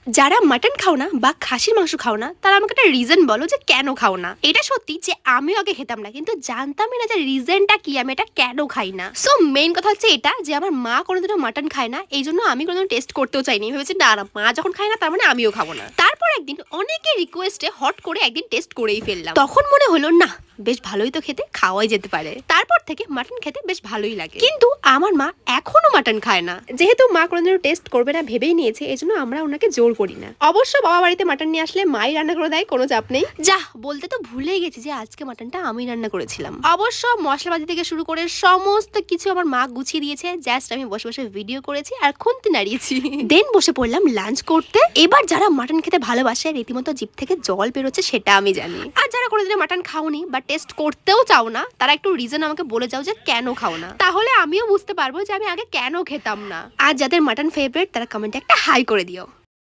যারা মাটন খাও না বা খাসির মাংস খাও না তারা আমাকে একটা রিজন বলো যে কেন খাও না। এটা সত্যি যে আমিও আগে খেতাম না, কিন্তু জানতামই না যে রিজনটা কি, আমি এটা কেন খাই না। সো মেইন কথা হচ্ছে এটা যে আমার মা কোনোদিনও মাটন খায় না, এই জন্য আমি কোনোদিন টেস্ট করতেও চাইনি। ভেবেছি না না, মা যখন খায় না তার মানে আমিও খাবো না। তারপর একদিন অনেকের রিকোয়েস্টে হট করে একদিন টেস্ট করেই ফেললাম। তখন মনে হলো না, বেশ ভালোই তো খেতে, খাওয়াই যেতে পারে। তারপর থেকে মাটন খেতে বেশ ভালোই লাগে। কিন্তু আমার মা এখনো মাটন খায় না। যেহেতু মা কোনোদিনও টেস্ট করবে না ভেবেই নিয়েছে, এজন্য আমরা ওনাকে জোর করি না। অবশ্য বাবা বাড়িতে মাটন নিয়ে আসলে মাই রান্না করে দেয়, কোনো চাপ নেই। যা বলতে তো ভুলেই গেছি যে আজকে মাটনটা আমি রান্না করেছিলাম। অবশ্য মশলাপাতি থেকে শুরু করে সমস্ত কিছু আমার মা গুছিয়ে দিয়েছে, জাস্ট আমি বসে বসে ভিডিও করেছি আর খুন্তি নাড়িয়েছি। দেন বসে পড়লাম লাঞ্চ করতে। এবার যারা মাটন খেতে ভালোবাসে রীতিমতো জিভ থেকে জল বেরোচ্ছে সেটা আমি জানি। আর যারা কোনোদিন মাটন খাওনি বা টেস্ট করতেও চাও না, তারা একটু রিজন আমাকে বলে যাও যে কেন খাও না, তাহলে আমিও বুঝতে পারবো যে আমি আগে কেন খেতাম না। আর যাদের মাটন ফেভারিট তারা কমেন্টে একটা হাই করে দিও।